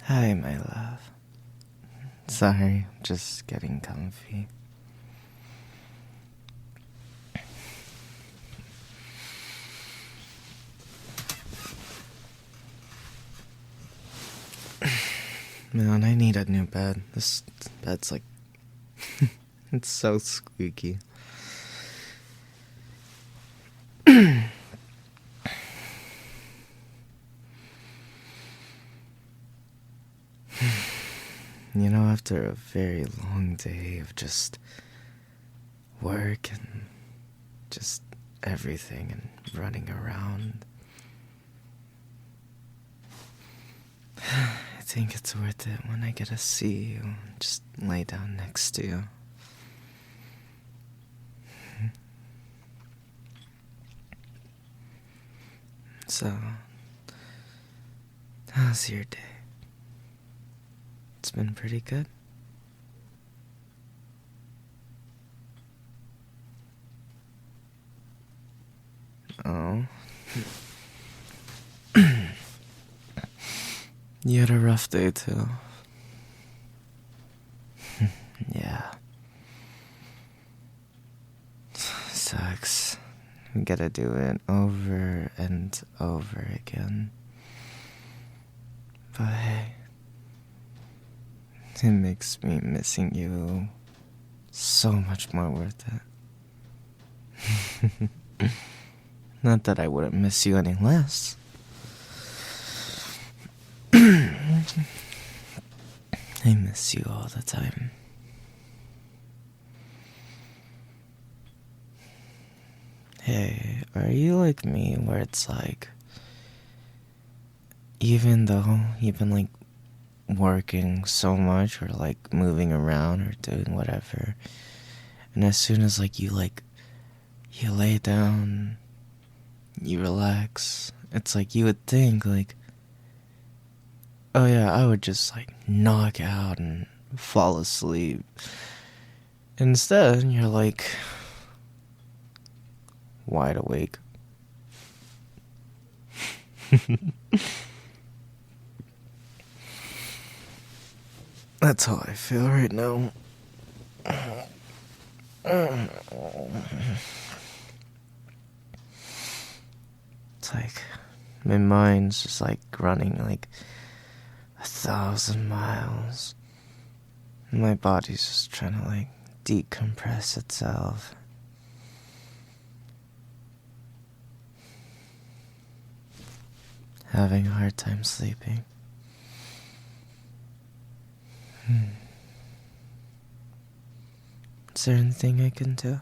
Hi, my love. Sorry, I'm just getting comfy. Man, I need a new bed. This bed's like... it's so squeaky. You know, after a very long day of just work and just everything and running around, I think it's worth it when I get to see you and just lay down next to you. So, how's your day? It's been pretty good. Oh. You had a rough day too. Yeah. Sucks. We gotta do it over and over again. But hey, it makes me missing you so much more worth it. Not that I wouldn't miss you any less. I miss you all the time. Hey, are you like me where it's like, even though you've been like working so much or like moving around or doing whatever, and as soon as like you lay down, you relax, it's like you would think like, oh yeah, I would just like knock out and fall asleep. Instead, you're like wide awake. That's how I feel right now. It's like my mind's just like running like 1,000 miles. My body's just trying to like decompress itself. Having a hard time sleeping. Is there anything I can do?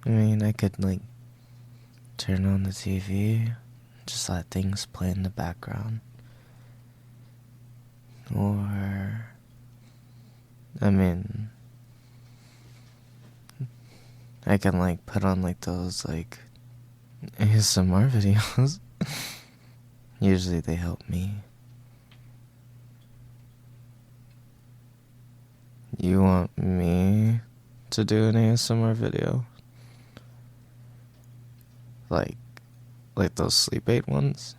I mean, I could like turn on the TV, just let things play in the background. Or, I mean, I can like put on like those like ASMR videos. Usually they help me. You want me to do an ASMR video? Like those sleep aid ones?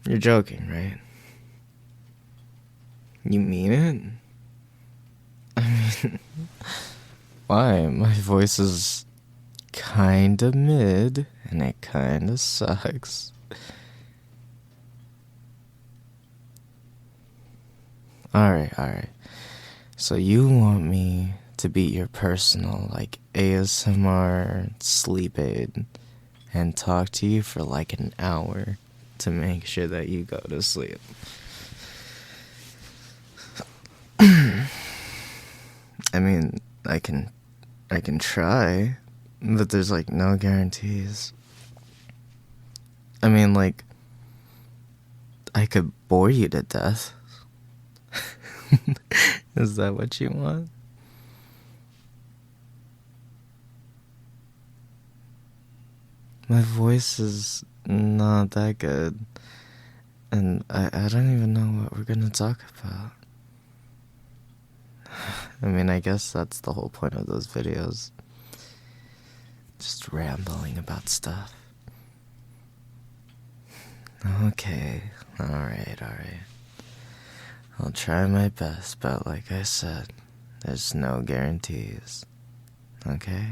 You're joking, right? You mean it? I mean, why? My voice is kinda mid, and it kinda sucks. Alright. So you want me to be your personal, like, ASMR sleep aid and talk to you for like an hour to make sure that you go to sleep. I mean, I can try, but there's like no guarantees. I mean, like, I could bore you to death. Is that what you want? My voice is not that good, and I don't even know what we're gonna talk about. I mean, I guess that's the whole point of those videos. Just just rambling about stuff. Okay, alright. I'll try my best, but like I said, there's no guarantees. Okay?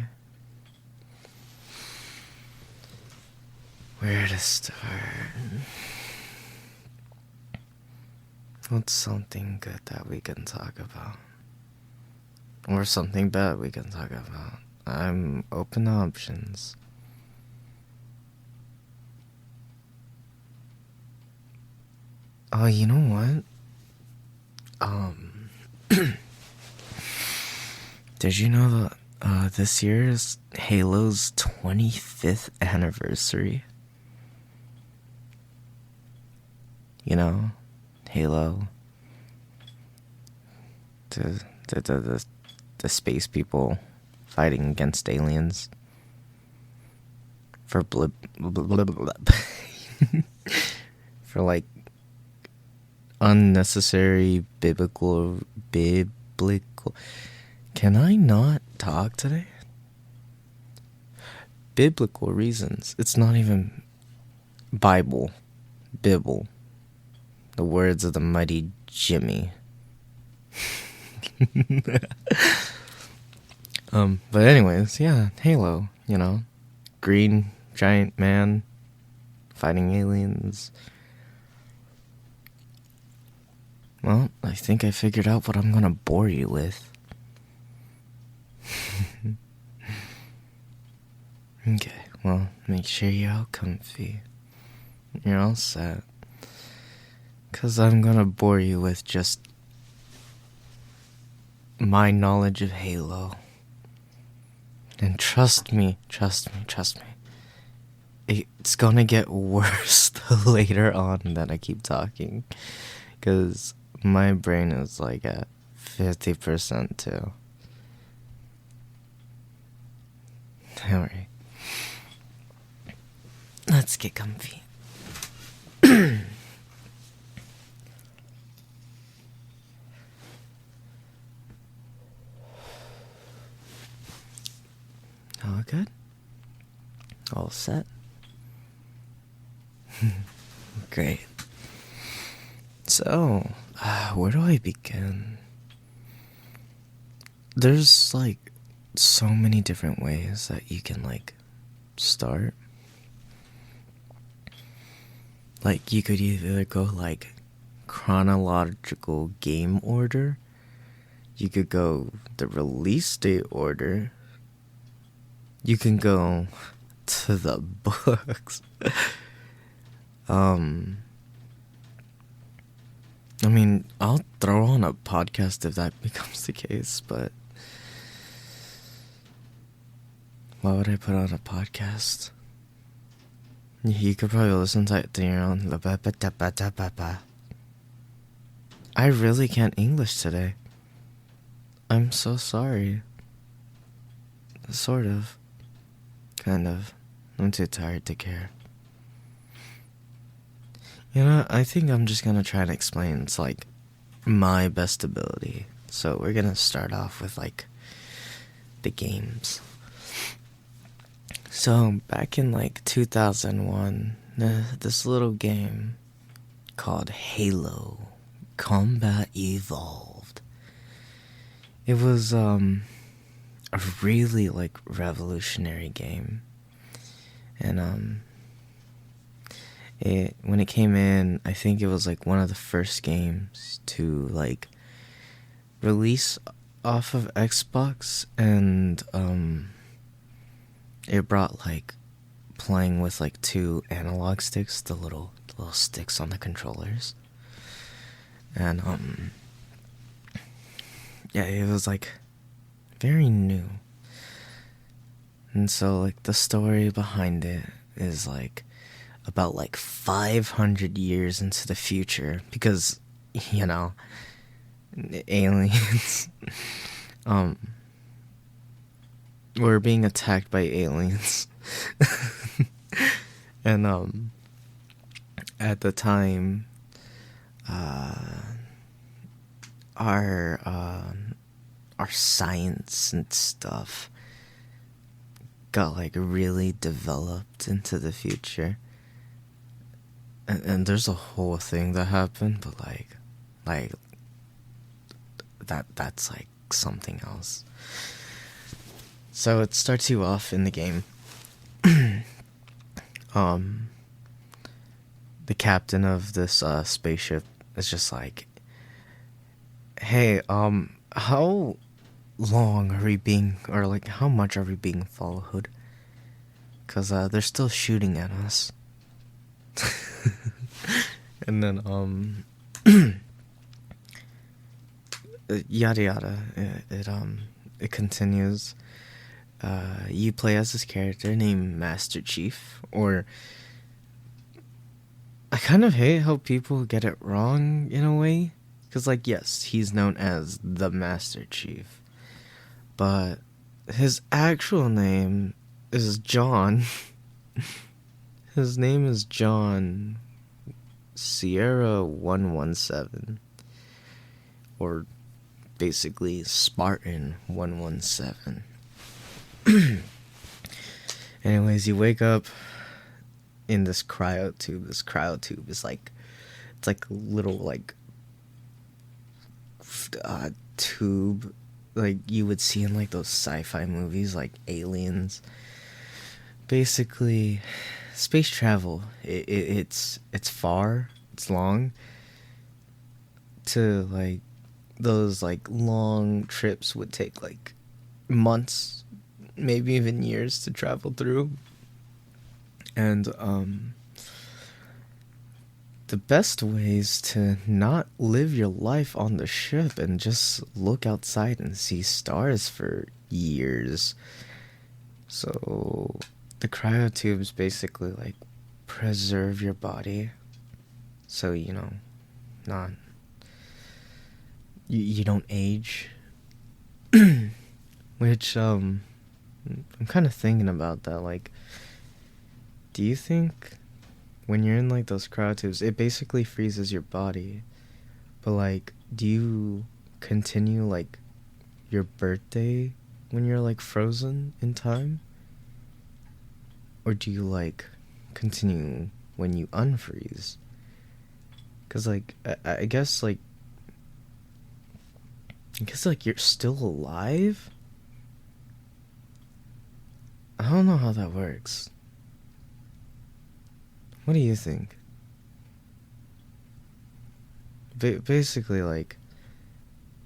Where to start? What's something good that we can talk about? Or something bad we can talk about? I'm open to options. Oh, you know what? Did you know that this year is Halo's 25th anniversary? You know, Halo. The space people fighting against aliens. For for like unnecessary biblical. Can I not talk today? Biblical reasons. It's not even Bible. Bibble. The words of the mighty Jimmy. But anyways, yeah, Halo, you know. Green giant man fighting aliens. Well, I think I figured out what I'm gonna bore you with. Okay, well, make sure you're all comfy. You're all set. 'Cause I'm gonna bore you with just my knowledge of Halo. And trust me, it's gonna get worse the later on that I keep talking. 'Cause my brain is like at 50% too. Alright. Let's get comfy. All good? All set? Great. So, where do I begin? There's like so many different ways that you can like start. Like you could either go like chronological game order. You could go the release date order. You can go to the books. I mean, I'll throw on a podcast if that becomes the case, but why would I put on a podcast? You could probably listen to it your own. I really can't English today. I'm so sorry. Sort of. Kind of. I'm too tired to care. You know, I think I'm just gonna try and explain. It's like my best ability. So we're gonna start off with like the games. So back in like 2001, this little game called Halo Combat Evolved. It was a really like revolutionary game. And when it came in, I think it was like one of the first games to like release off of Xbox, and it brought like playing with like 2 analog sticks, the little sticks on the controllers. And yeah, it was like very new. And so like the story behind it is like about like 500 years into the future, because you know, aliens we're being attacked by aliens. And at the time our science and stuff got like really developed into the future. And there's a whole thing that happened, but like that's like something else. So it starts you off in the game. The captain of this spaceship is just like, hey, how long are we being, or like how much are we being followed? Cause they're still shooting at us. And then yada yada. It continues. You play as this character named Master Chief, or I kind of hate how people get it wrong in a way, because like, yes, he's known as the Master Chief, but his actual name is John. His name is John Sierra 117, or basically Spartan 117. Anyways, you wake up in this cryo tube. This cryo tube is like, it's like a little like tube like you would see in like those sci-fi movies like Aliens. Basically, space travel, it's far, it's long. To like those like long trips would take like months, maybe even years to travel through. And the best ways to not live your life on the ship and just look outside and see stars for years. So the cryotubes basically like preserve your body, so not you don't age. Which I'm kind of thinking about that. Like, do you think when you're in like those cryotubes, it basically freezes your body, but like, do you continue like your birthday when you're like frozen in time? Or do you like continue when you unfreeze? Cause like I guess like you're still alive? I don't know how that works. What do you think? Basically like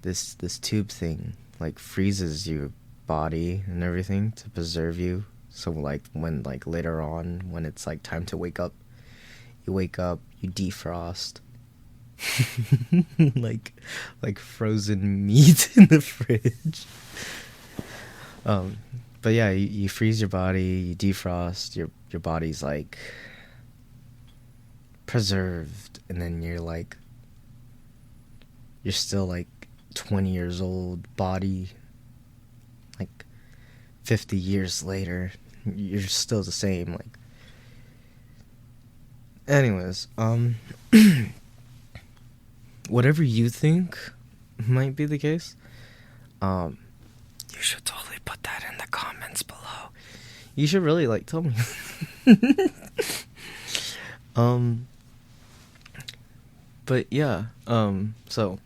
this tube thing like freezes your body and everything to preserve you. So like when like later on when it's like time to wake up, you defrost. like frozen meat in the fridge. But yeah, you freeze your body, you defrost, your body's like preserved, and then you're still like 20 years old, body like 50 years later, you're still the same. Like, anyways, whatever you think might be the case, you should totally put that in the comments below. You should really like tell me. But yeah, so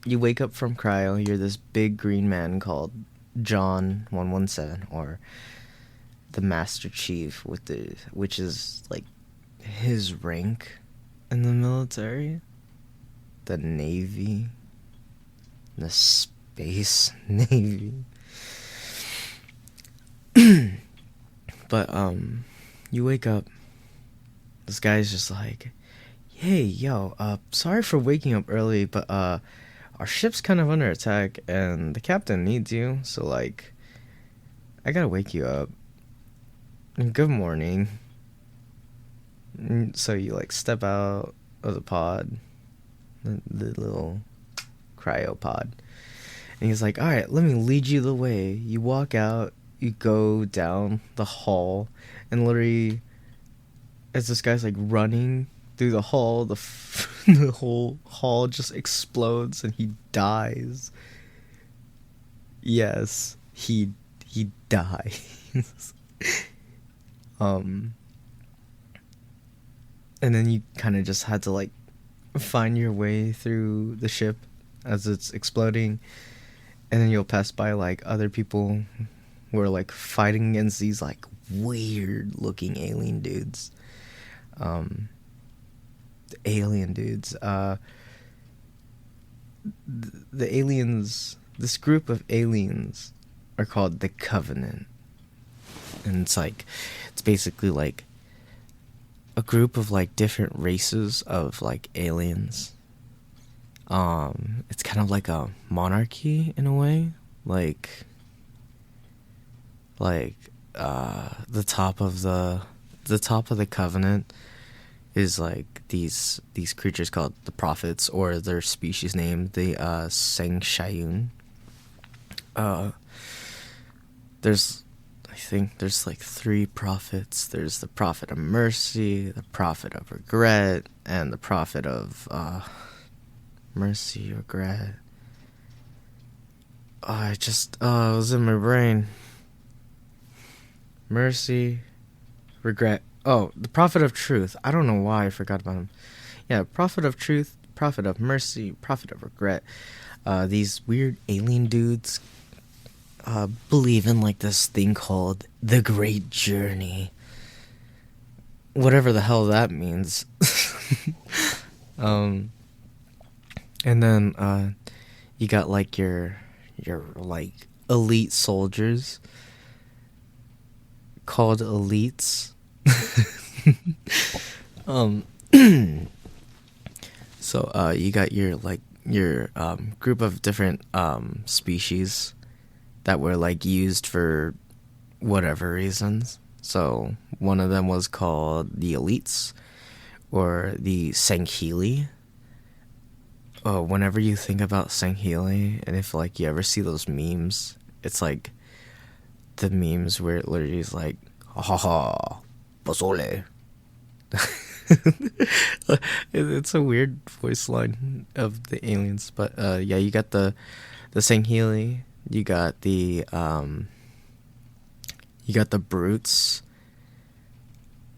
you wake up from cryo, you're this big green man called John 117, or the Master Chief, which is like his rank in the military, the Navy, the Space Navy. But you wake up, this guy's just like, hey, yo, sorry for waking up early, but our ship's kind of under attack and the captain needs you, so like I gotta wake you up. Good morning. So you like step out of the pod, the little cryo pod, and he's like, alright, let me lead you the way. You walk out, you go down the hall, and literally as this guy's like running through the hall, the whole hall just explodes and he dies. Yes, he dies. um, and then you kind of just had to like find your way through the ship as it's exploding, and then you'll pass by like other people who are like fighting against these like weird looking alien dudes. The alien dudes. The aliens. This group of aliens are called the Covenant, and it's basically like a group of like different races of like aliens. It's kind of like a monarchy in a way, like the top of the Covenant is like these creatures called the Prophets, or their species name, the Sang Shayun. I think there's like 3 prophets. There's the Prophet of Mercy, the Prophet of Regret, and the Prophet of Mercy, Regret. It was in my brain. Mercy, Regret. Oh, the Prophet of Truth. I don't know why I forgot about him. Yeah, Prophet of Truth, Prophet of Mercy, Prophet of Regret. These weird alien dudes believe in like this thing called the Great Journey. Whatever the hell that means. And then you got like your like elite soldiers called elites. So you got your group of different species that were like used for whatever reasons. So one of them was called the elites, or the Sangheli. Oh, whenever you think about Sangheli, and if like you ever see those memes, it's like the memes where it literally is like, ha ha ha, pozole. It's a weird voice line of the aliens, but yeah, you got the Sangheli, you got the brutes.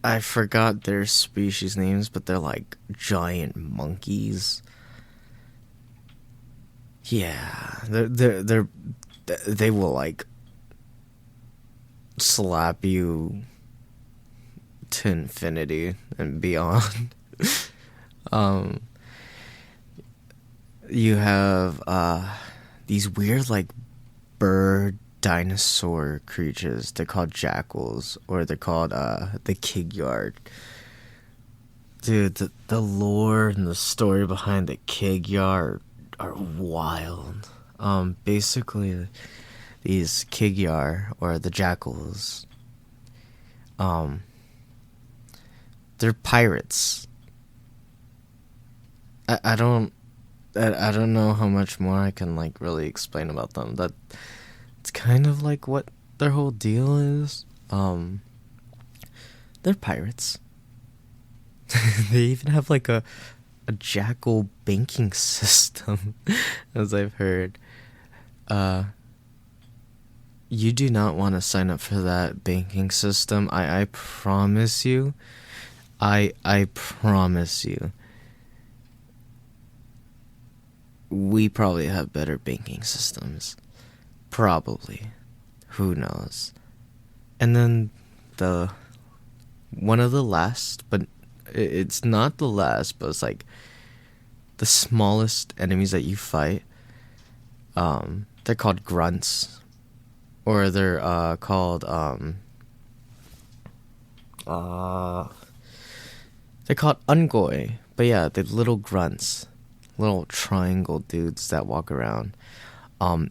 I forgot their species names, but they're like giant monkeys. Yeah, they will like slap you to infinity and beyond. You have these weird like bird dinosaur creatures. They're called jackals, or they're called the Kigyard. Dude, the lore and the story behind the Kigyard are wild. Basically, these Kigyar, or the jackals, they're pirates. I don't know how much more I can like really explain about them. That it's kind of like what their whole deal is. They're pirates. They even have like a jackal banking system, as I've heard. You do not want to sign up for that banking system. I promise you. I promise you. We probably have better banking systems. Probably. Who knows? And then one of the last, but it's not the last, but it's like the smallest enemies that you fight. They're called grunts, or they're called they're called ungoi. But yeah, they're little grunts, little triangle dudes that walk around.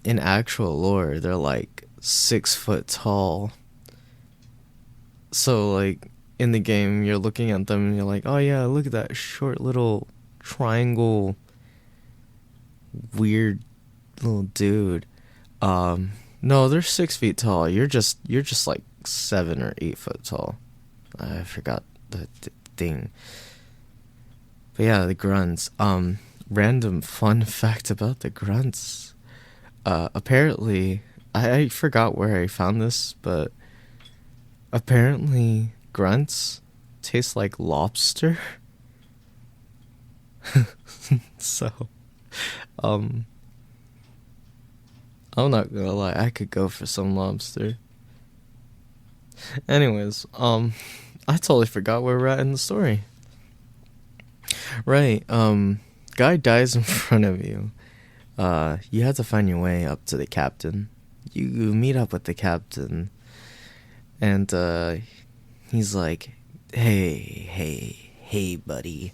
In actual lore, they're like 6 foot tall. So like in the game, you're looking at them and you're like, oh yeah, look at that short little triangle, weird little dude. No, they're 6 feet tall. You're just like 7 or 8 foot tall. I forgot the thing. But yeah, the grunts. Random fun fact about the grunts. Apparently, I forgot where I found this, but apparently grunts taste like lobster. So, um, I'm not gonna lie, I could go for some lobster. Anyways, I totally forgot where we're at in the story. Right, guy dies in front of you. You have to find your way up to the captain. You meet up with the captain, and, he's like, hey, buddy.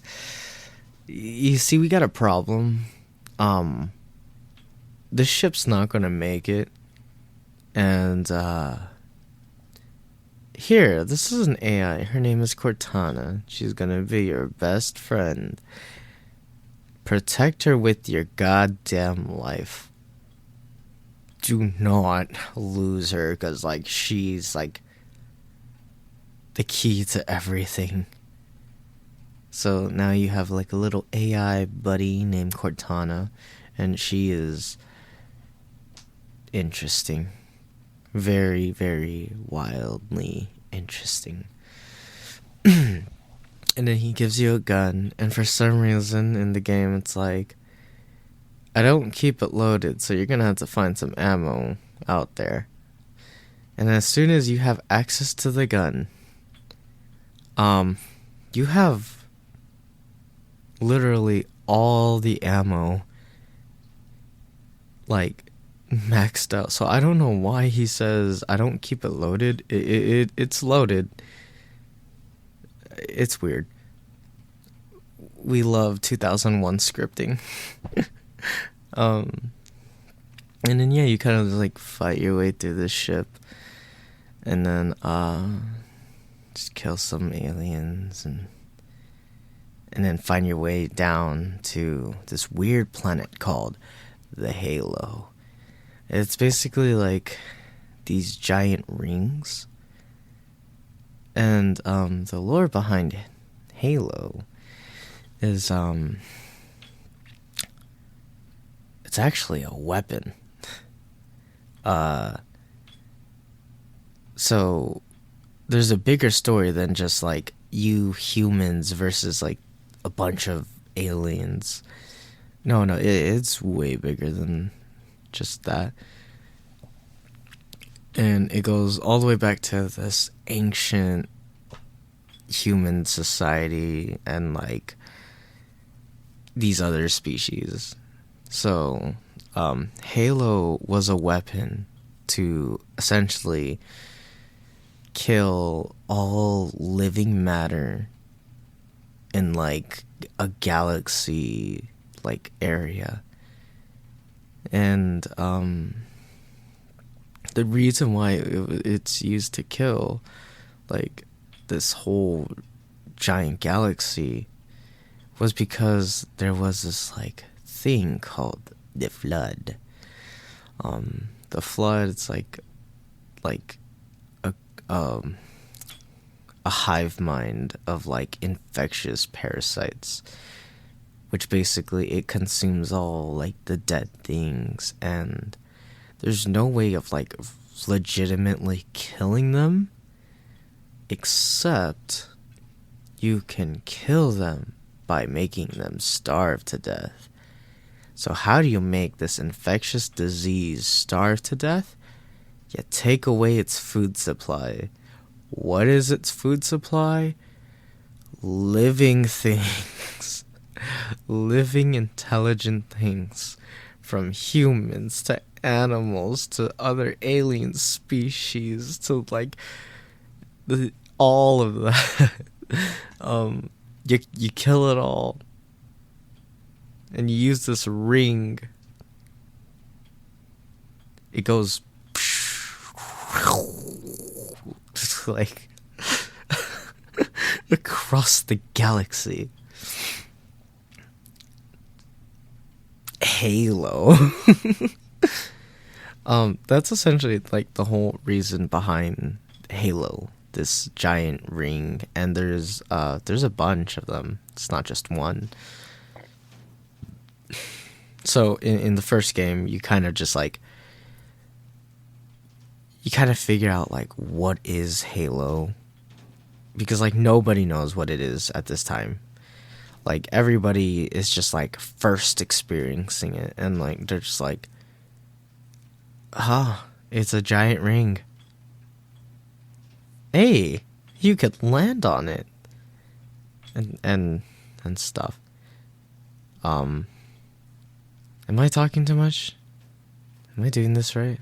You see, we got a problem. This ship's not gonna make it, and, here, this is an AI. Her name is Cortana. She's gonna be your best friend. Protect her with your goddamn life. Do not lose her, because, like, she's, like, the key to everything. So now you have, like, a little AI buddy named Cortana, and she is interesting. Very, very wildly interesting. And then he gives you a gun, and for some reason in the game it's like, I don't keep it loaded, so you're gonna have to find some ammo out there. And as soon as you have access to the gun, you have literally all the ammo, like, maxed out. So I don't know why he says I don't keep it loaded. It's loaded. It's weird. We love 2001 scripting. And then yeah, you kind of like fight your way through this ship, and then just kill some aliens, and then find your way down to this weird planet called the Halo. It's basically like these giant rings. And the lore behind Halo is it's actually a weapon. So there's a bigger story than just like you humans versus like a bunch of aliens. No, it's way bigger than just that. And it goes all the way back to this ancient human society and like these other species. So Halo was a weapon to essentially kill all living matter in like a galaxy like area. And the reason why it's used to kill like this whole giant galaxy was because there was this like thing called the flood. The flood, it's like a hive mind of like infectious parasites, which basically it consumes all like the dead things, and there's no way of like legitimately killing them, except you can kill them by making them starve to death. So how do you make this infectious disease starve to death? You take away its food supply. What is its food supply? Living things. Living intelligent things. From humans to animals to other alien species to like all of that. You kill it all, and you use this ring. It goes just like across the galaxy. Halo. That's essentially like the whole reason behind Halo, this giant ring, and there's a bunch of them. It's not just one. So in the first game, you kind of just like you kind of figure out like what is Halo, because like nobody knows what it is at this time. Like everybody is just like first experiencing it, and like they're just like, it's a giant ring. Hey, you could land on it, and stuff. Am I talking too much? Am I doing this right?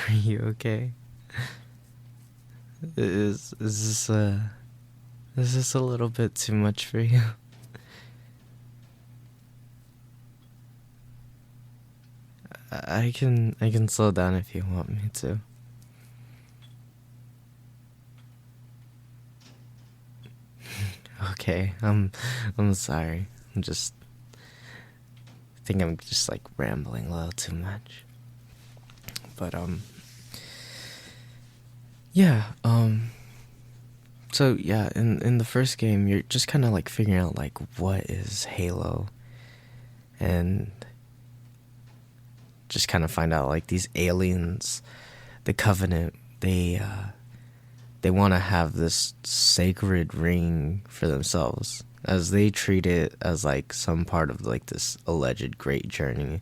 Are you okay? Is this a little bit too much for you? I can slow down if you want me to. Okay, I'm sorry. I think I'm just like rambling a little too much. But yeah, so yeah, in the first game you're just kind of like figuring out like what is Halo, and just kind of find out like these aliens, the Covenant, they want to have this sacred ring for themselves, as they treat it as like some part of like this alleged great journey.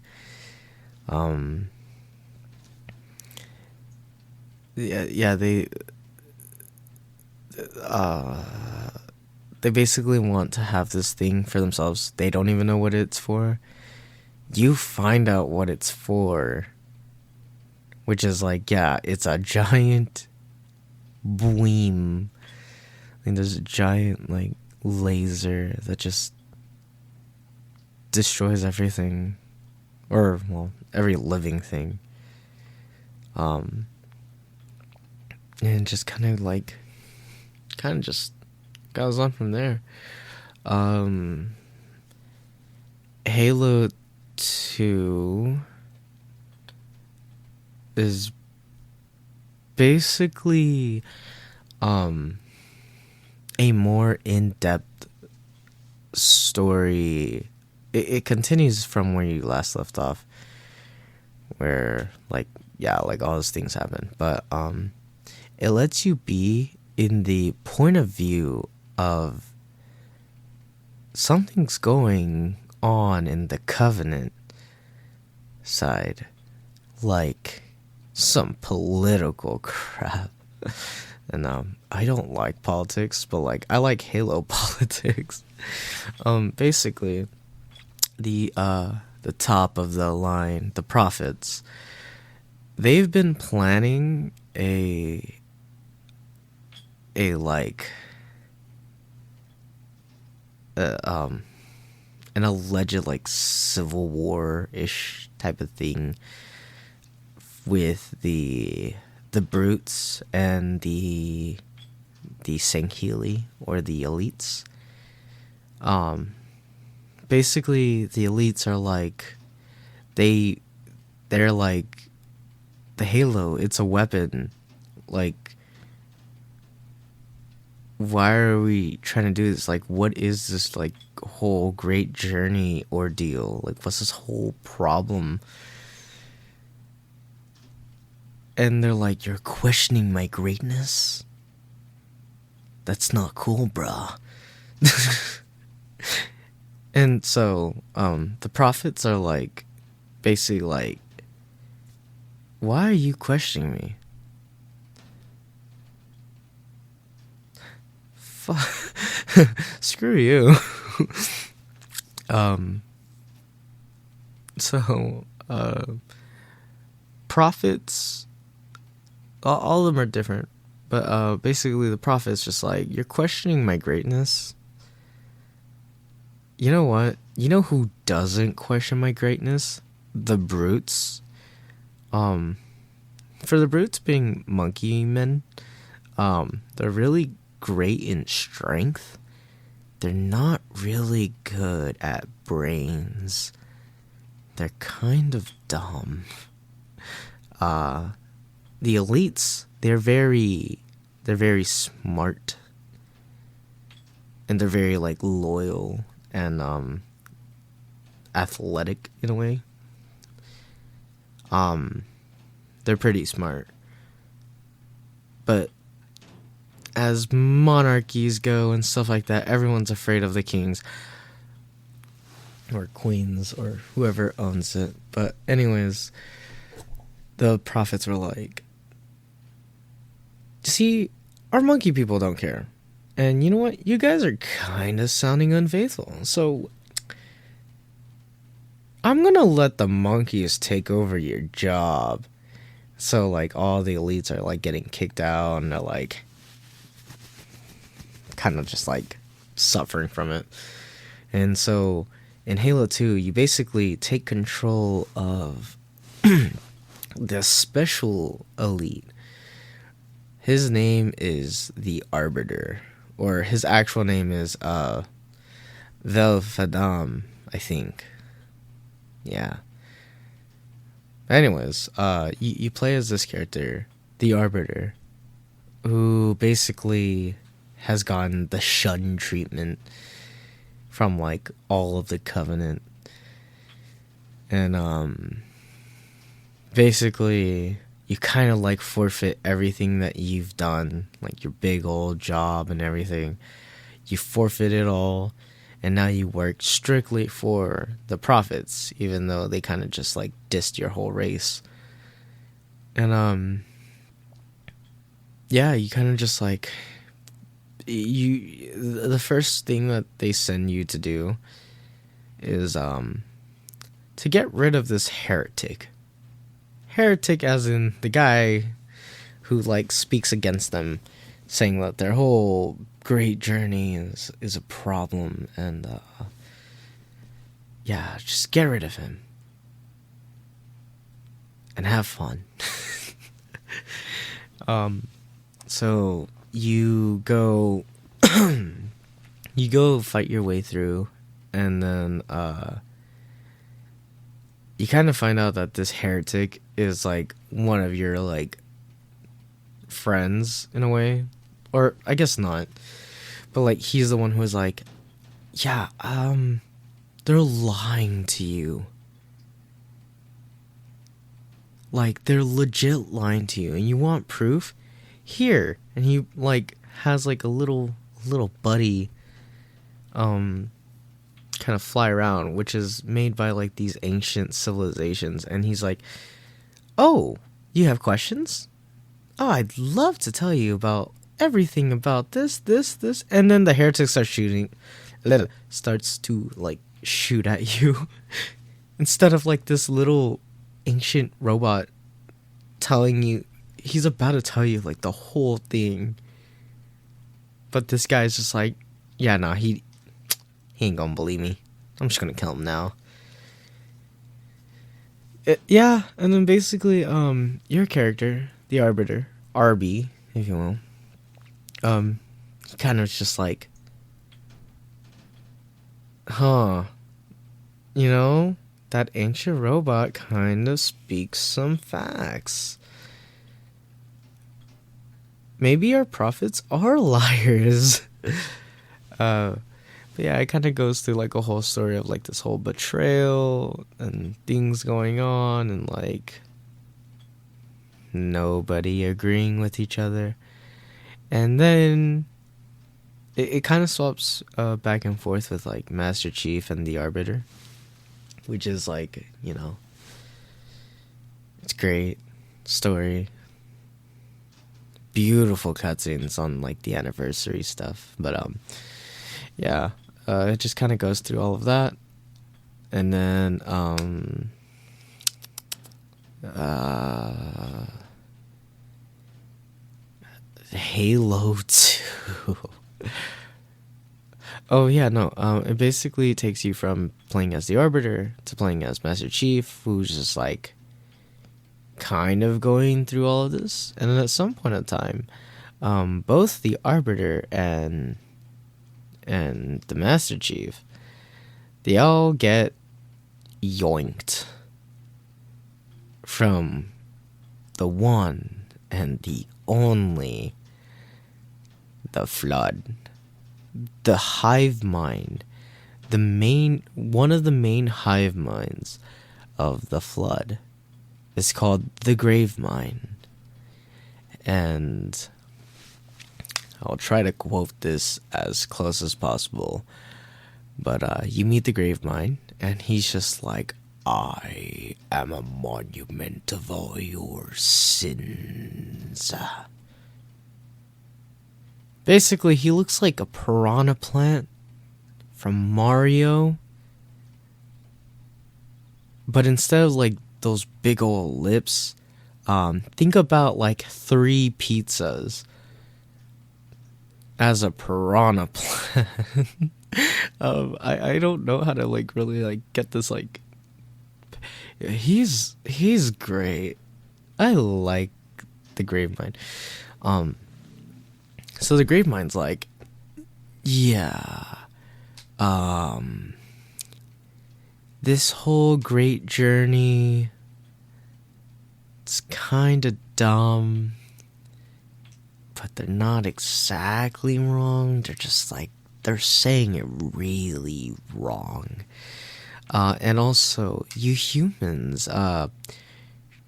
They basically want to have this thing for themselves. They don't even know what it's for. You find out what it's for, which is like, yeah, it's a giant beam. Like there's a giant like laser that just destroys everything, or well, every living thing. And just kind of just goes on from there. Halo 2 is basically a more in-depth story. It continues from where you last left off, where like all those things happen, but it lets you be in the point of view of something's going on in the Covenant side, like some political crap. And I don't like politics, but like I like Halo politics. Basically, the top of the line, the Prophets, they've been planning an alleged like civil war-ish type of thing with the brutes and the Sankhili, or the elites. Basically the elites are like, they're like, the Halo, it's a weapon. Like, why are we trying to do this? Like, what is this like whole great journey ordeal? Like, what's this whole problem? And they're like, you're questioning my greatness? That's not cool, bruh. And so, the Prophets are like, basically like, why are you questioning me? Screw you. So, Prophets, all of them are different, but basically the Prophet's just like, you're questioning my greatness? You know what? You know who doesn't question my greatness? The brutes. For the brutes being monkey men, they're really great in strength. They're not really good at brains. They're kind of dumb. The elites, they're very smart, and they're very like loyal and athletic in a way. They're pretty smart. But as monarchies go and stuff like that, everyone's afraid of the kings or queens or whoever owns it. But anyways, the prophets were like, see, our monkey people don't care. And you know what? You guys are kind of sounding unfaithful. So I'm going to let the monkeys take over your job. So like all the elites are like getting kicked out and they're like kind of just like suffering from it. And so in Halo 2, you basically take control of this special elite. His name is the Arbiter, or his actual name is Velfadam, I think. Yeah. Anyways, you play as this character, the Arbiter, who basically has gotten the shun treatment from like all of the Covenant. And basically you kind of like forfeit everything that you've done, like your big old job and everything. You forfeit it all, and now you work strictly for the prophets, even though they kind of just like dissed your whole race. And yeah, you kind of just like the first thing that they send you to do is to get rid of this heretic. Heretic as in the guy who like speaks against them, saying that their whole great journey is a problem, and yeah, just get rid of him and have fun. So you go you go fight your way through, and then you kind of find out that this heretic is like one of your like friends in a way, or I guess not, but like he's the one who was like, yeah, they're lying to you, like they're legit lying to you, and you want proof? Here. And he like has like a little buddy kind of fly around, which is made by like these ancient civilizations, and he's like, oh, you have questions? Oh, I'd love to tell you about everything about this, and then the heretic starts to like shoot at you instead of like this little ancient robot telling you. He's about to tell you like the whole thing, but this guy's just like, yeah, nah, he ain't gonna believe me. I'm just gonna kill him now. Yeah, and then basically, your character, the Arbiter, RB, if you will, he kind of just like, huh, you know, that ancient robot kind of speaks some facts. Maybe our prophets are liars. But yeah, it kind of goes through like a whole story of like this whole betrayal and things going on, and like nobody agreeing with each other. And then it kind of swaps back and forth with like Master Chief and the Arbiter, which is like, you know, it's great story. Beautiful cutscenes on like the anniversary stuff, but yeah, it just kind of goes through all of that, and then Halo 2. Oh yeah, no, it basically takes you from playing as the Arbiter to playing as Master Chief, who's just like kind of going through all of this. And then at some point in time, both the Arbiter and the Master Chief, they all get yoinked from the one and the only, the Flood, the hive mind, one of the main hive minds of the Flood is called the Grave Mine. And I'll try to quote this as close as possible. But you meet the grave mine, and he's just like, I am a monument of all your sins. Basically, he looks like a piranha plant from Mario. But instead of like those big old lips, think about like 3 pizzas as a piranha plant. I don't know how to like really like get this like. He's great. I like the grave mine. So the grave mine's like, yeah, this whole great journey, it's kind of dumb, but they're not exactly wrong. They're just like, they're saying it really wrong. And also, you humans,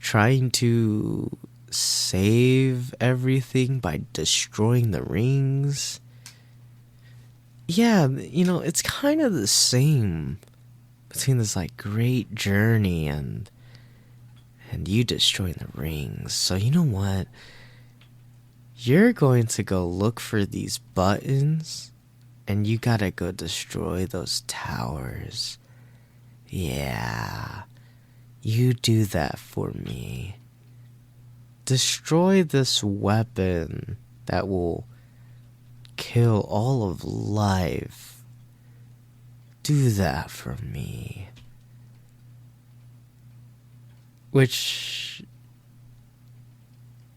trying to save everything by destroying the rings. Yeah, it's kind of the same between this like great journey and you destroying the rings. So you know what? You're going to go look for these buttons, and you gotta go destroy those towers. Yeah, you do that for me. Destroy this weapon that will kill all of life. Do that for me. Which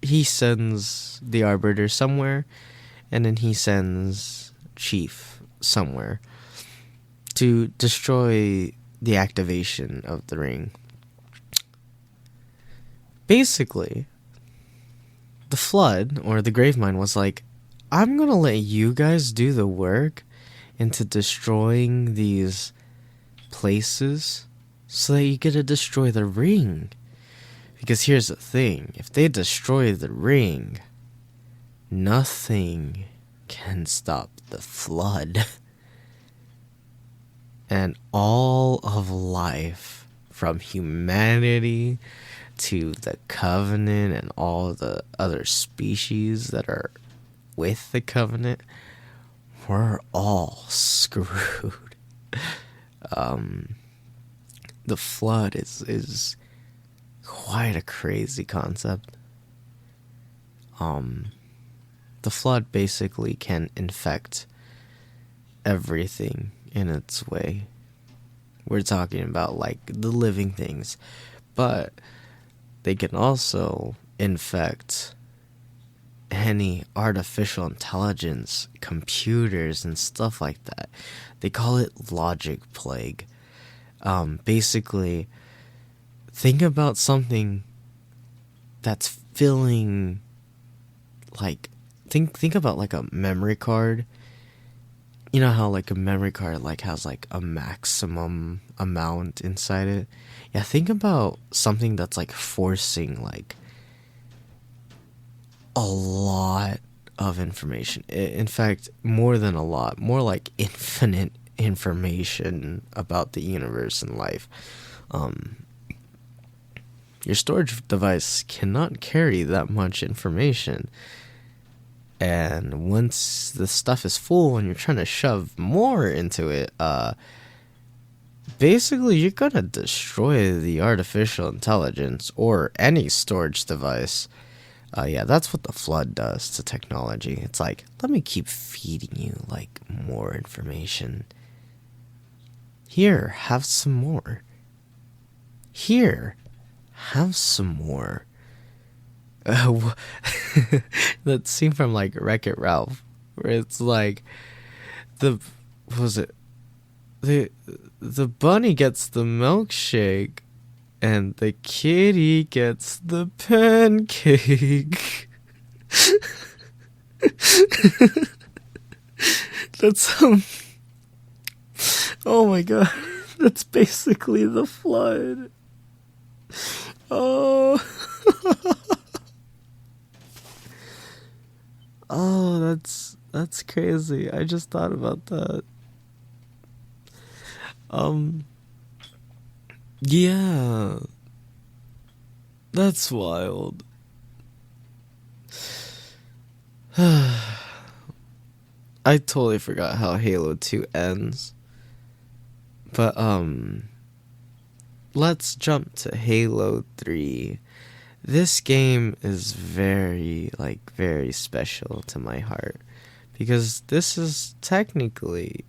he sends the Arbiter somewhere, and then he sends Chief somewhere to destroy the activation of the ring. Basically, the Flood, or the Gravemind, was like, I'm gonna let you guys do the work into destroying these places so that you get to destroy the ring. Because here's the thing, if they destroy the ring, nothing can stop the Flood. And all of life, from humanity to the Covenant and all the other species that are with the Covenant, we're all screwed. The Flood is quite a crazy concept. The Flood basically can infect everything in its way. We're talking about like the living things, but they can also infect any artificial intelligence, computers and stuff like that. They call it logic plague. Basically, think about something that's filling, like, think about like a memory card. You know how like a memory card like has like a maximum amount inside it? Yeah, think about something that's like forcing like a lot of information. In fact, more than a lot, more like infinite information about the universe and life. Your storage device cannot carry that much information. And once the stuff is full and you're trying to shove more into it, basically you're gonna destroy the artificial intelligence or any storage device. Yeah, that's what the Flood does to technology. It's like, let me keep feeding you like more information. Here, have some more. Here, have some more. That scene from like Wreck-It Ralph, where it's like the bunny gets the milkshake and the kitty gets the pancake. That's oh my god, that's basically the Flood. Oh. Oh, that's crazy. I just thought about that. Um, yeah, that's wild. I totally forgot how Halo 2 ends. But let's jump to Halo 3. This game is very special to my heart because this is technically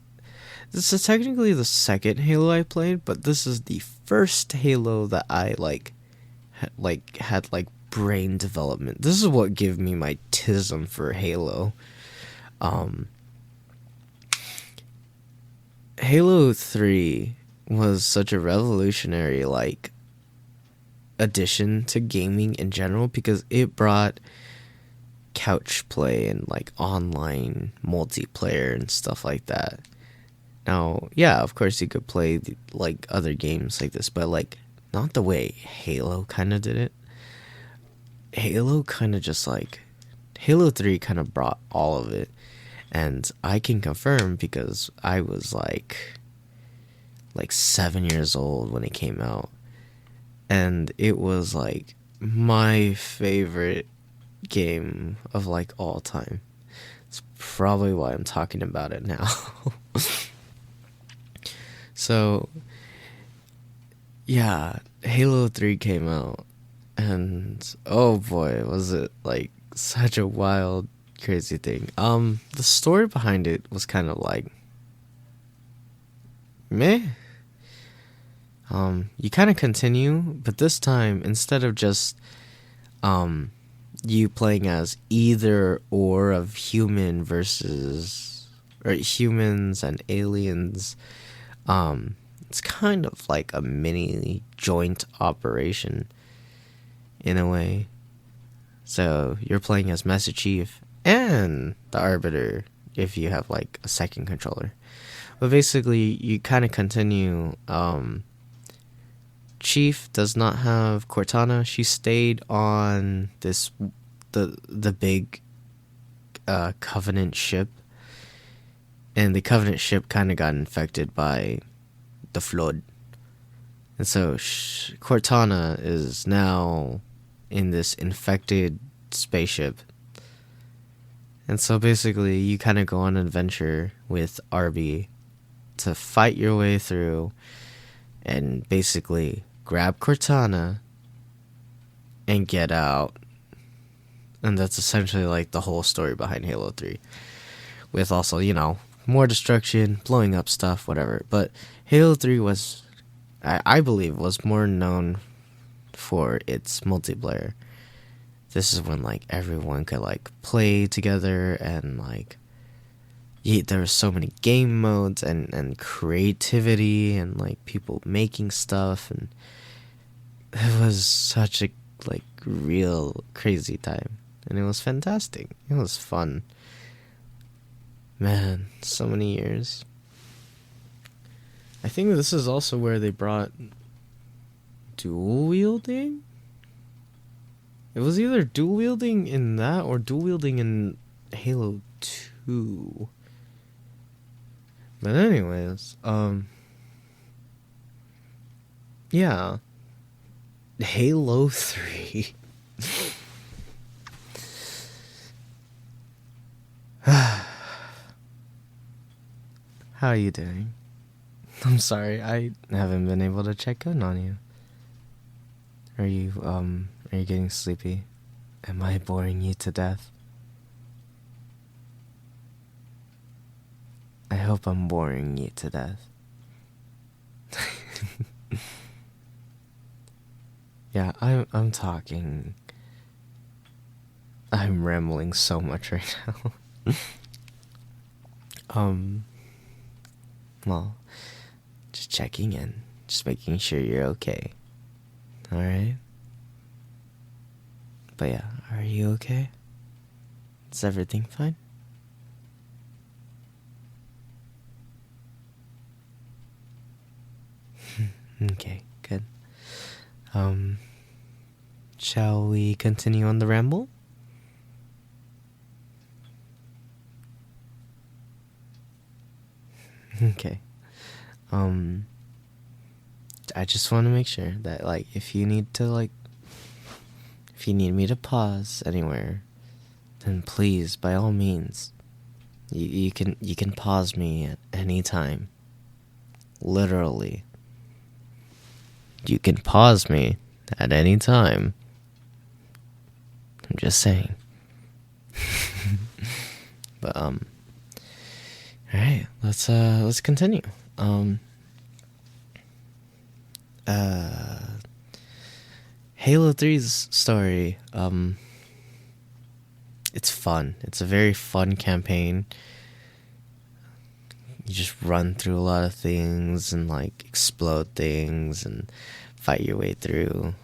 the second Halo I played, but this is the first Halo that I had brain development. This is what gave me my tism for Halo. Um Halo 3 was such a revolutionary addition to gaming in general because it brought couch play and online multiplayer and stuff like that. Now, yeah, of course you could play other games like this, but not the way Halo kind of did it. Halo kind of just Halo 3 kind of brought all of it. And I can confirm because I was like 7 years old when it came out. And it was my favorite game of all time. It's probably why I'm talking about it now. So, yeah, Halo 3 came out. And oh boy, was it such a wild, crazy thing. The story behind it was kind of meh. You kind of continue, but this time instead of just you playing as either or of humans and aliens, it's kind of like a mini joint operation in a way. So you're playing as Master Chief and the Arbiter if you have a second controller. But basically you kind of continue. Chief does not have Cortana. She stayed on the big Covenant ship, and the Covenant ship kind of got infected by the Flood, and so Cortana is now in this infected spaceship. And so basically you kind of go on an adventure with Arby to fight your way through and basically grab Cortana and get out. And that's essentially the whole story behind Halo 3. With also, more destruction, blowing up stuff, whatever. But Halo 3 was, I believe, was more known for its multiplayer. This is when everyone could play together, and there were so many game modes and creativity and people making stuff, and it was such a real crazy time, and it was fantastic. It was fun, man. So many years. I think this is also where they brought dual wielding. It was either dual wielding in that or dual wielding in Halo 2. But anyways, yeah. Halo 3. How are you doing? I'm sorry, I haven't been able to check in on you. Are you getting sleepy? Am I boring you to death? I hope I'm boring you to death. Yeah, I'm talking. I'm rambling so much right now. Well, just checking in, just making sure you're okay. Alright? But yeah, are you okay? Is everything fine? Okay, good. Shall we continue on the ramble? Okay. I just want to make sure that, like, if you need me to pause anywhere, then please, by all means, you can pause me at any time. Literally. You can pause me at any time. I'm just saying. But alright, let's continue. Halo 3's story, it's fun. It's a very fun campaign. You just run through a lot of things and like explode things and fight your way through.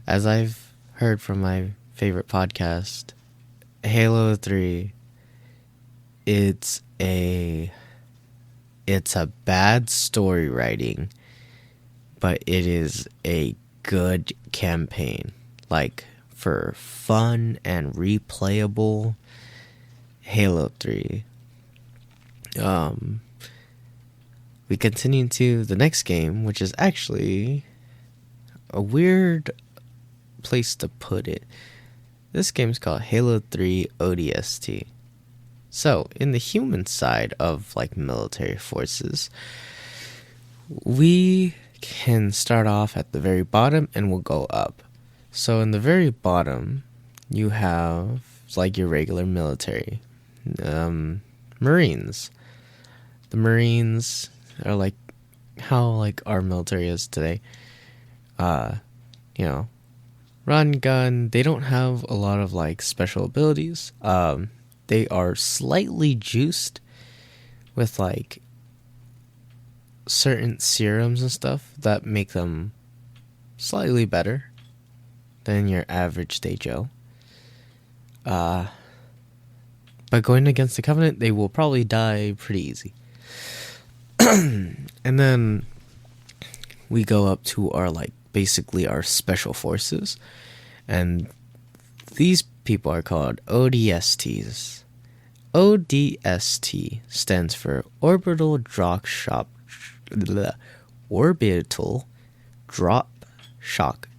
As I've heard from my favorite podcast, Halo 3, it's a bad story writing, but it is a good campaign. Like, for fun and replayable, Halo 3. We continue to the next game, which is actually a weird place to put it. This game is called Halo 3 ODST. So, in the human side of like military forces, we can start off at the very bottom and we'll go up. So in the very bottom, you have like your regular military, Marines. The Marines are like how like our military is today. Run, gun. They don't have a lot of like special abilities. They are slightly juiced with like certain serums and stuff that make them slightly better than your average day Joe. But going against the Covenant, they will probably die pretty easy. And then we go up to our like basically our special forces, and these people are called ODSTs. ODST stands for Orbital Drop Shock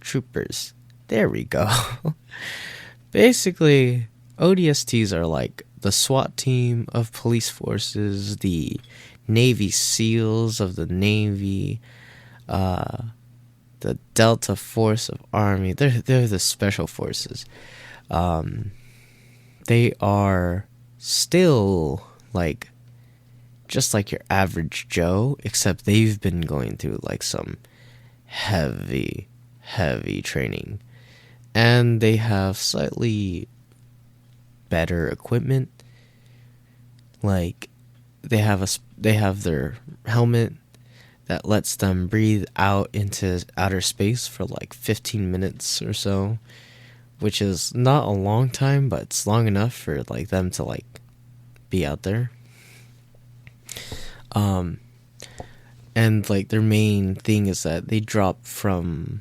Troopers. There we go. Basically, ODSTs are like the SWAT team of police forces, the Navy SEALs of the Navy, the Delta Force of Army. They're the special forces. They are still like just like your average Joe, except they've been going through like some heavy training, and they have slightly better equipment. Like they have their helmet that lets them breathe out into outer space for like 15 minutes or so, which is not a long time, but it's long enough for like them to like be out there. And like their main thing is that they drop from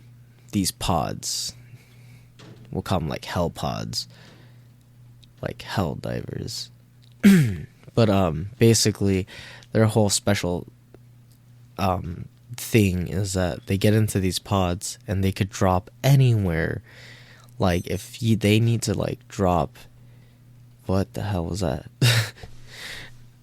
these pods. We'll call them like hell pods, like hell divers. But basically their whole special thing is that they get into these pods and they could drop anywhere. Like if they need to like drop, what the hell was that?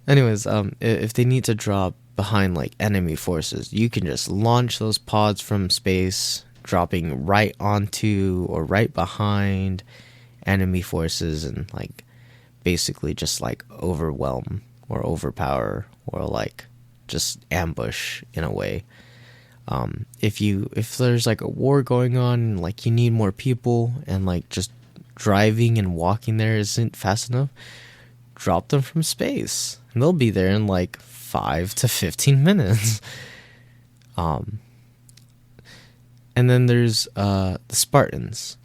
Anyways, if they need to drop behind like enemy forces, you can just launch those pods from space, dropping right onto or right behind enemy forces, and like basically just like overwhelm or overpower or like just ambush in a way. If there's like a war going on, like you need more people, and like just driving and walking there isn't fast enough, drop them from space and they'll be there in like 5 to 15 minutes. And then there's the Spartans.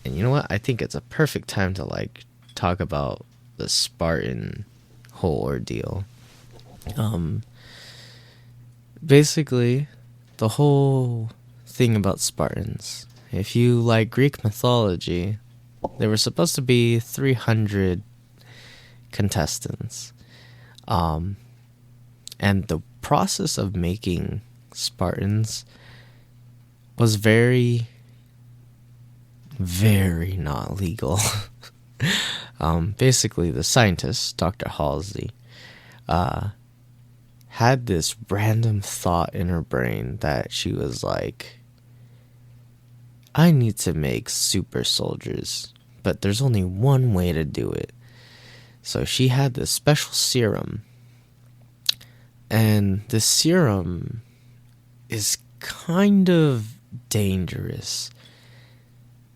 And you know what? I think it's a perfect time to like talk about the Spartan whole ordeal. Basically, the whole thing about Spartans, if you like Greek mythology, there were supposed to be 300 contestants. And the process of making Spartans was very, very not legal. Basically, the scientist, Dr. Halsey, had this random thought in her brain that she was like, I need to make super soldiers, but there's only one way to do it. So she had this special serum, and the serum is kind of dangerous.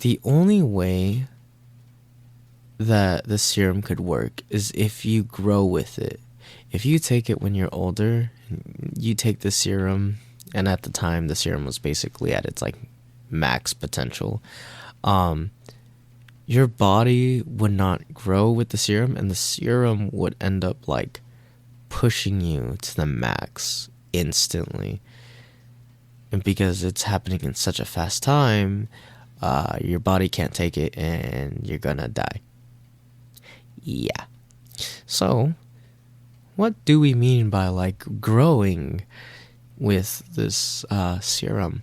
The only way that the serum could work is if you grow with it. If you take it when you're older, you take the serum, and at the time the serum was basically at its like max potential, your body would not grow with the serum, and the serum would end up like pushing you to the max instantly. And because it's happening in such a fast time, your body can't take it and you're gonna die. Yeah. So, what do we mean by like growing with this serum?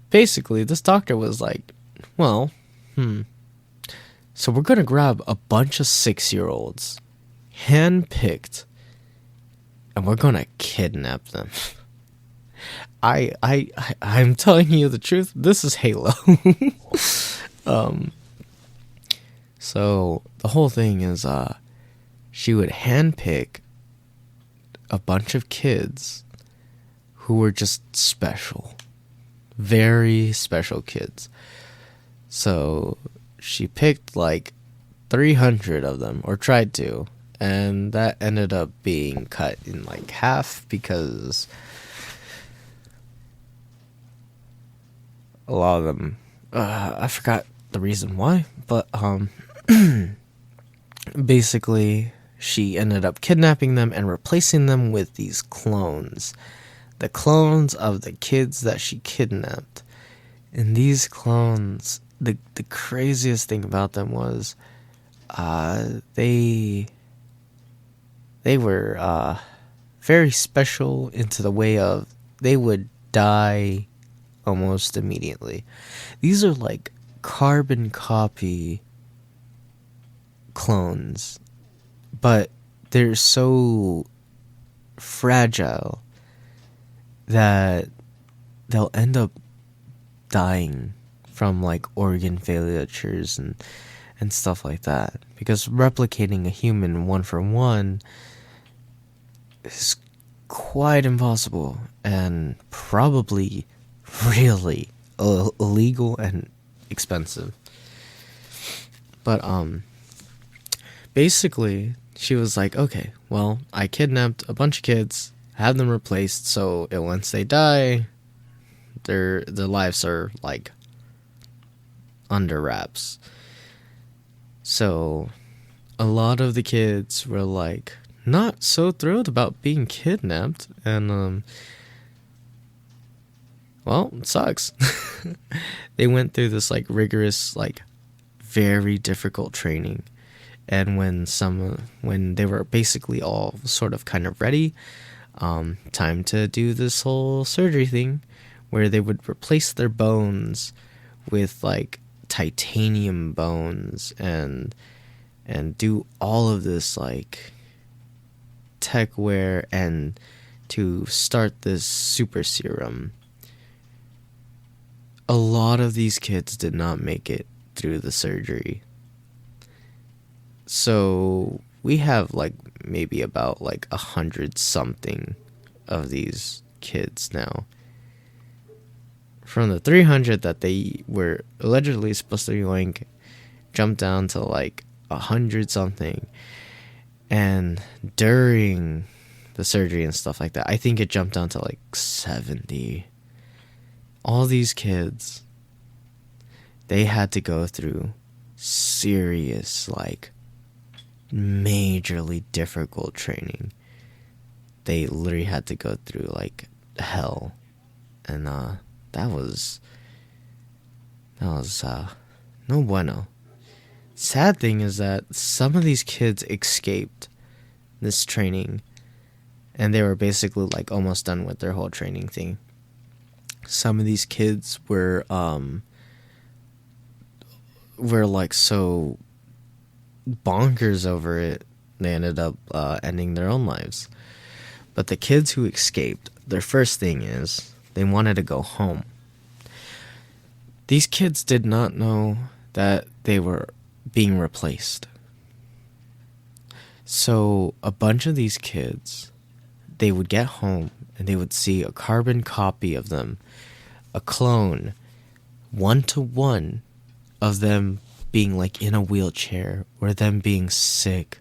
Basically, this doctor was like, well, so we're gonna grab a bunch of 6-year-olds, handpicked, and we're gonna kidnap them. I'm telling you the truth. This is Halo. So the whole thing is, she would handpick a bunch of kids who were just special, very special kids. So she picked like 300 of them, or tried to, and that ended up being cut in like half because a lot of them, I forgot the reason why, but basically she ended up kidnapping them and replacing them with these clones. The clones of the kids that she kidnapped. And these clones, the craziest thing about them was they were very special into the way of they would die almost immediately. These are like carbon copy clones, but they're so fragile that they'll end up dying from like organ failures and stuff like that, because replicating a human one for one is quite impossible and probably really illegal and expensive. But basically she was like, okay, well, I kidnapped a bunch of kids, have them replaced, so once they die, their lives are like under wraps. So a lot of the kids were like not so thrilled about being kidnapped, and well, it sucks. They went through this like rigorous, like very difficult training, and when they were basically all sort of kind of ready, time to do this whole surgery thing where they would replace their bones with like titanium bones and do all of this like tech wear and to start this super serum. A lot of these kids did not make it through the surgery. So we have like maybe about like 100 something of these kids now. From the 300 that they were allegedly supposed to be going, jumped down to like 100 something. And during the surgery and stuff like that, I think it jumped down to like 70. All these kids, they had to go through serious, like, majorly difficult training. They literally had to go through, like, hell. And, that was no bueno. Sad thing is that some of these kids escaped this training and they were basically like almost done with their whole training thing. Some of these kids were like so bonkers over it, they ended up ending their own lives. But the kids who escaped, their first thing is they wanted to go home. These kids did not know that they were being replaced. So a bunch of these kids, they would get home and they would see a carbon copy of them, a clone, 1-to-1 of them being like in a wheelchair, or them being sick,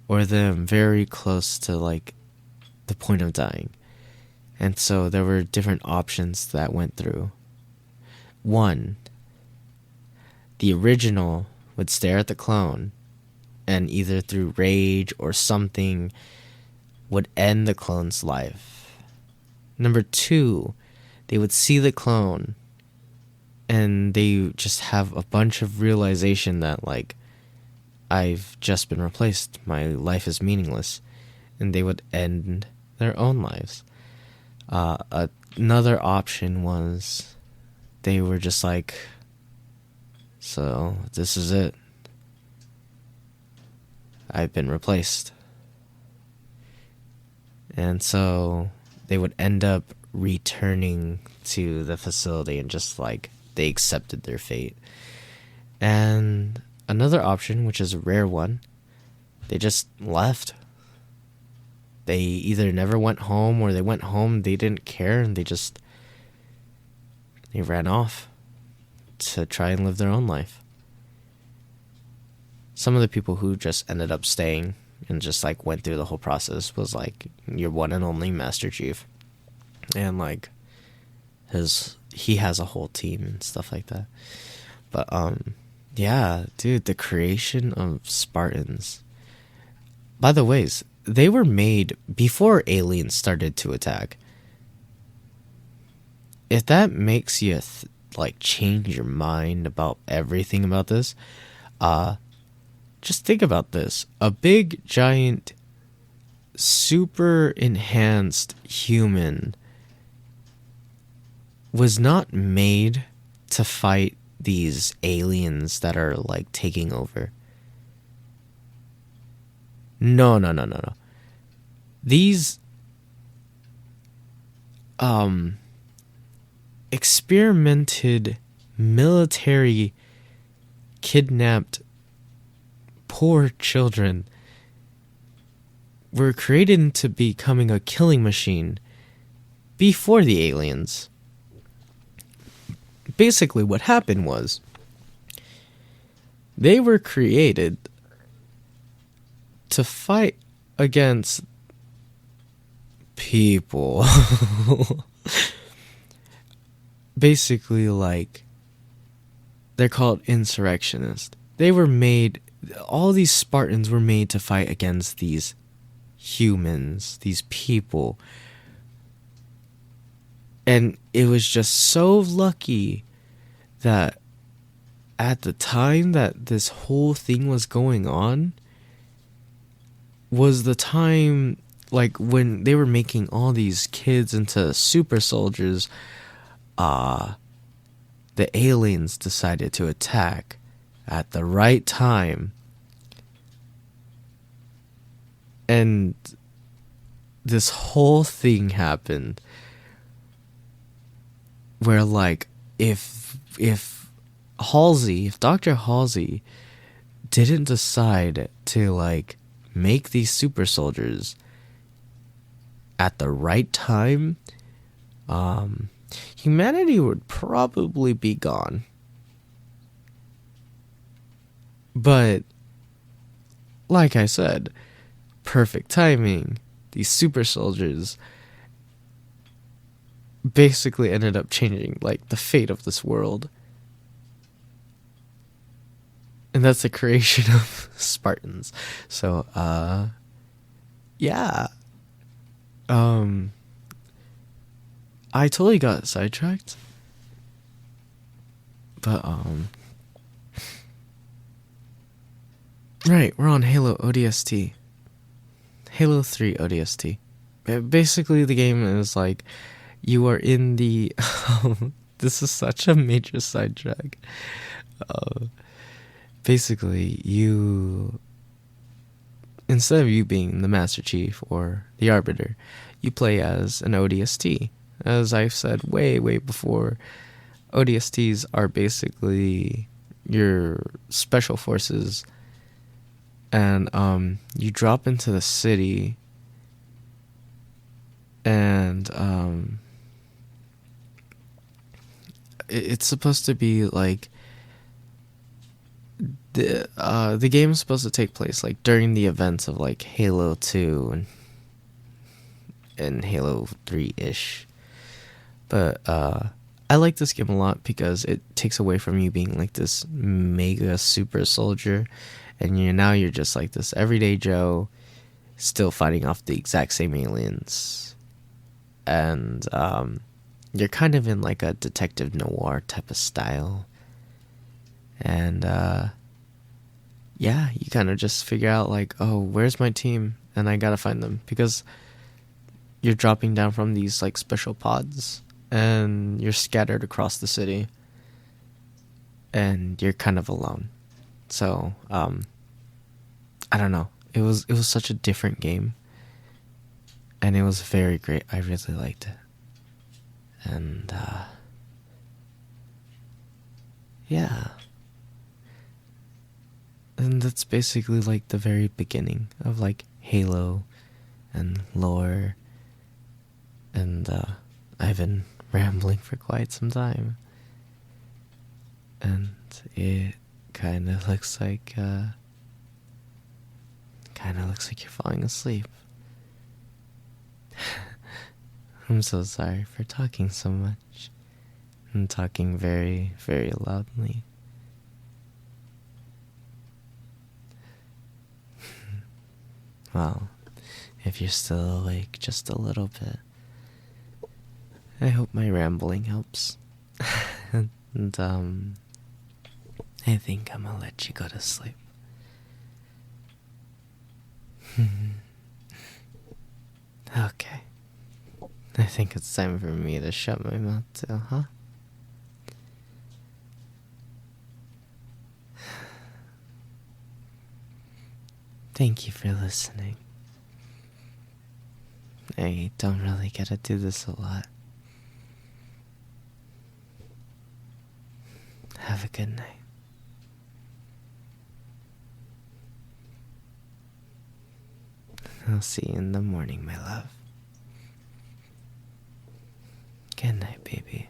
or them very close to like the point of dying. And so there were different options that went through. One, the original would stare at the clone and either through rage or something would end the clone's life. Number two, they would see the clone and they just have a bunch of realization that like, I've just been replaced, my life is meaningless, and they would end their own lives. Another option was they were just like, so this is it, I've been replaced. And so they would end up returning to the facility and just like they accepted their fate. And another option, which is a rare one, they just left. They either never went home, or they went home, they didn't care, and they ran off to try and live their own life. Some of the people who just ended up staying and just like went through the whole process was like your one and only Master Chief. And like he has a whole team and stuff like that. But yeah, dude, the creation of Spartans. By the ways, they were made before aliens started to attack. If that makes you like change your mind about everything about this, just think about this. A big, giant, super enhanced human was not made to fight these aliens that are like taking over. No. These experimented military kidnapped poor children were created into becoming a killing machine before the aliens. Basically what happened was they were created to fight against people. Basically, like, they're called insurrectionists. They were made, all these Spartans were made to fight against these humans, these people. And it was just so lucky that at the time that this whole thing was going on was the time like when they were making all these kids into super soldiers. The aliens decided to attack at the right time. And this whole thing happened where like if Dr. Halsey didn't decide to like make these super soldiers at the right time, humanity would probably be gone. But like I said, perfect timing. These super soldiers basically ended up changing like the fate of this world. And that's the creation of Spartans. So yeah. I totally got sidetracked. But right, we're on Halo ODST. Halo 3 ODST. Basically, the game is like you are in the. This is such a major sidetrack. Basically, you. Instead of you being the Master Chief or the Arbiter, you play as an ODST. As I've said way before, ODSTs are basically your special forces, and you drop into the city, and it's supposed to be like the game is supposed to take place like during the events of like Halo 2 and Halo 3-ish. But I like this game a lot because it takes away from you being like this mega super soldier, and you're just like this everyday Joe still fighting off the exact same aliens. And you're kind of in like a detective noir type of style. And yeah, you kind of just figure out like, oh, where's my team? And I gotta find them, because you're dropping down from these like special pods, and you're scattered across the city, and you're kind of alone. So I don't know. It was such a different game, and it was very great. I really liked it, and yeah. And that's basically like the very beginning of like Halo and lore. And I've been rambling for quite some time. And it kind of looks like you're falling asleep. I'm so sorry for talking so much. I'm talking very, very loudly. Well, if you're still awake just a little bit, I hope my rambling helps. And I think I'm gonna let you go to sleep. Okay. I think it's time for me to shut my mouth too, huh? Thank you for listening. I don't really get to do this a lot. Have a good night. I'll see you in the morning, my love. Good night, baby.